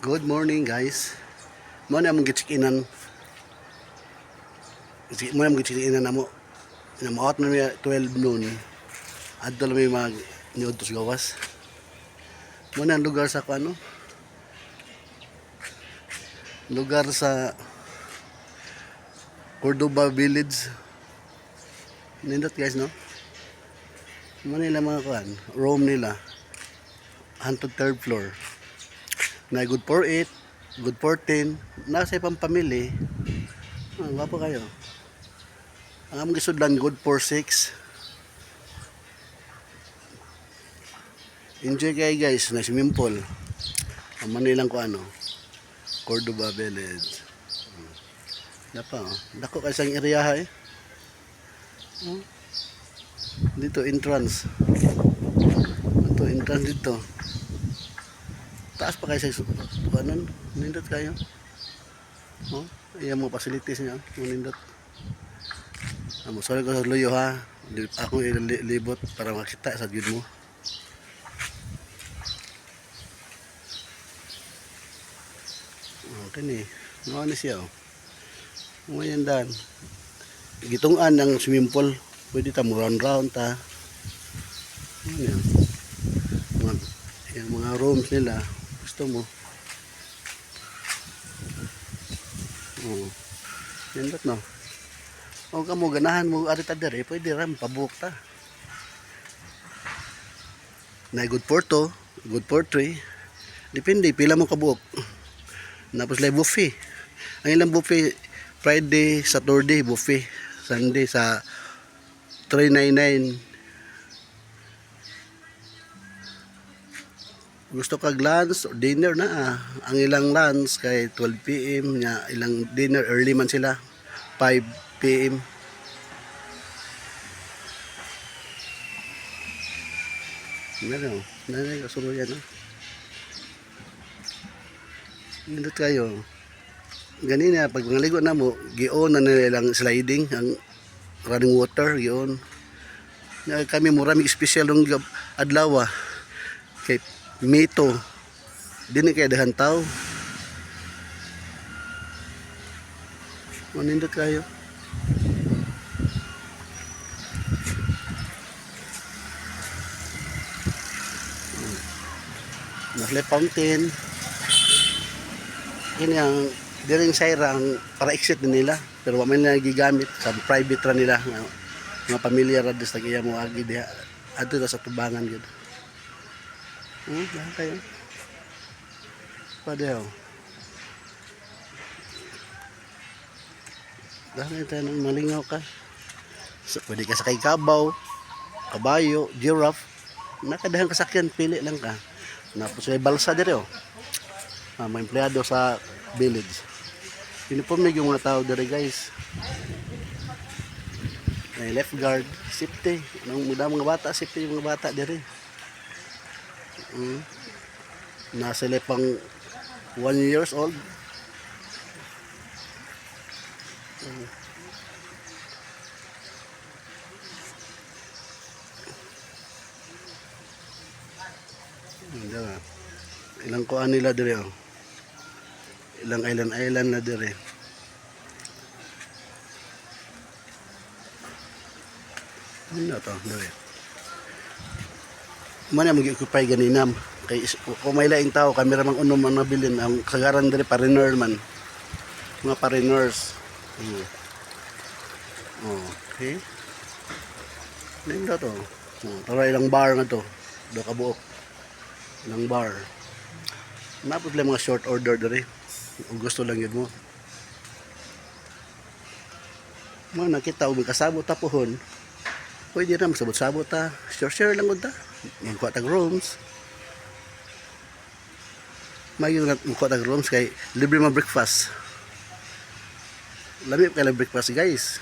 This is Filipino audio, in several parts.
Good morning guys. Mo na mong gitchikinan. Mo na mong gitchikinan na mo. Na maot na may 12 noon. Adto lang may mag niud to sa gawas. Mo na ang lugar sa ano? Lugar sa Cordoba Village. Nindot guys no? Mo nila mga kuan, room nila. Hantod third floor. Na good for 8, good for 10. Nasa pang pamili. Wapo kayo. Ang among gisudlan good for 6. Enjoy kayo guys na swimming pool. Ang Manilang ko ano, Cordoba Village. Dapa oh. Dako kay sang area ha eh. Dito entrance. Ito entrance dito. Taas pa kayo sa kanan. Nindot kayo. Oh, ayan mga facilities niya. Nindot. Amo sorry ko sa luyo ha. Ako ilibot para makita sa view mo. Okay ni. Mao ni siya. Mo yan dan. Gitungan ng swimming pool. Pwede ta mo round ta. Ano yan? Mga rooms nila. Gusto mo. Oh. Nindot no. O kamo ganahan mo ari ta dere, pwede ram pabuok ta. Na good for 2, good for 3. Depende pila mo kabuok. Napos lay buffet. Ang ilang buffet Friday, Saturday buffet, Sunday sa 399. Gusto kag lunch or dinner na Ang ilang lunch kay 12 PM nya, ilang dinner early man sila 5 PM. Nanay kasunod yan Nindot kayo. Ganina pag mangaligo na mo, gion na nilang sliding ang running water gion. Kami murami special ng adlaw kay Mito. Dini kay dahan tao. Nindot kayo. Nasle fountain. Ini ang diring sayrang para exit din nila pero wa man nila gigamit sa private ra nila mga pamilya ra dis tagiya mo agi diha adto sa tubangan gid. Dahan kayo. Padeho. Dahan tayo nang malingaw ka. So, pwede ka sakay kabaw, kabayo, giraffe. Nakadahan kasakyan, pili lang ka. Napos may balsa dire may empleyado sa village. Uniform yung mga tao dire guys. May lifeguard, safety. Mga bata, safety yung mga bata dire. Nasa sila pang 1 years old. Ilang kuan nila dire Ilang island na dire. Ano to dire? Mana mag-occupy ganinam kay kung may laing tao kamera mang unom ang nabilin ang kasagaran dire foreigner man. Mga foreigners. Okay. Nindot to. Tara ilang bar nga to. Do ka buok. Ilang bar. Napot lang mga short order dire. Kung gusto lang yun mo. Nakita o magkasabot ta pohon. Pwede na masabot-sabot ta. Share lang ta. Magkuha tag rooms. May yung magkuha tag rooms kay libre mga breakfast. Lami kay breakfast guys.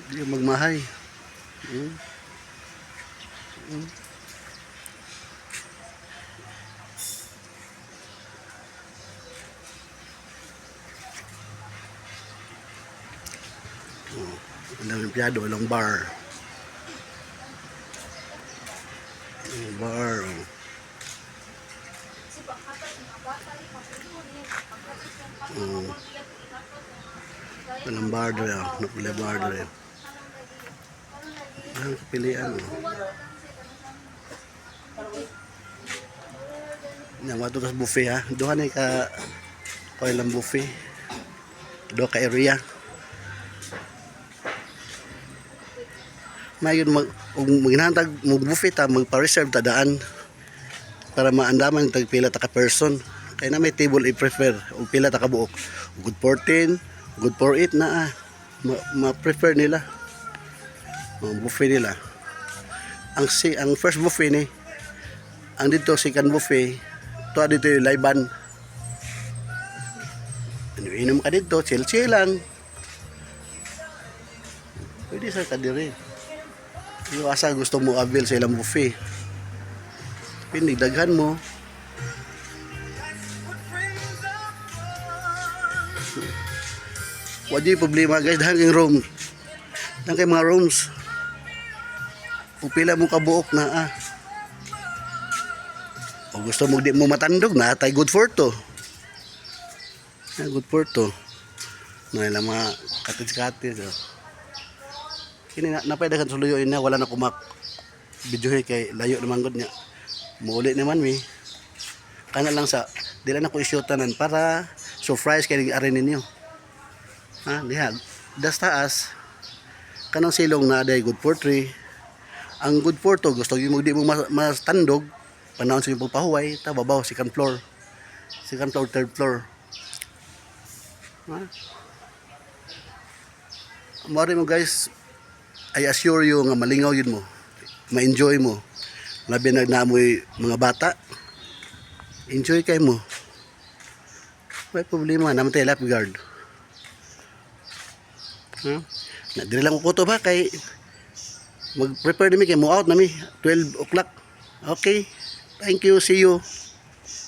Hindi magmahay. Ilang empleyado, ilang bar. Bar. Walang bardo yan. Napili bardo yan. Ang pilihan. Yan, matutos buffet ha. Doon na ka lang buffet. Doon ka area. Mayon maghintag mag-buffet ta, magpa-reserve ta daan para maandaman tag pila ta ka person. Kaya na may table i-prefer o pila ta ka buok. Good for 10, good for 8 na ma-prefer nila. Ang buffet nila. Ang first buffet ni ang dito second buffet to dito yung live band. Inom ka dito, chill lang. Pwede sa kadiri. Yung asa gusto mo avail sa ilang buffet. Pinigdaghan mo. Wala yung problema guys, dahil yung room. Dahil kayo mga rooms. Kung pila mo kabuok na O gusto mo di mo matandog na, tay good for to. Good for to. Ilang mga katis-katis. Kini napaydagan suluyo niya, wala na kumak videohe kay layo naman gud niya. Muuli naman mi. Kana lang sa dila na ko i-shootanan para surprise kay ari ninyo. Diha. Das taas. Kanang silong na day good for 3. Ang good for to gusto mo di mo mas tandog, panahon sa pagpahuway, ta babaw second floor. Second floor, third floor. Mari mo guys, I assure you nga malingaw yun mo. Ma-enjoy mo. Labi nagnamoy mga bata. Enjoy kay mo. May problema naman tayo lifeguard. Dili lang ko to ba kay mag-prepare nami kay mo out nami 12 o'clock. Okay. Thank you. See you.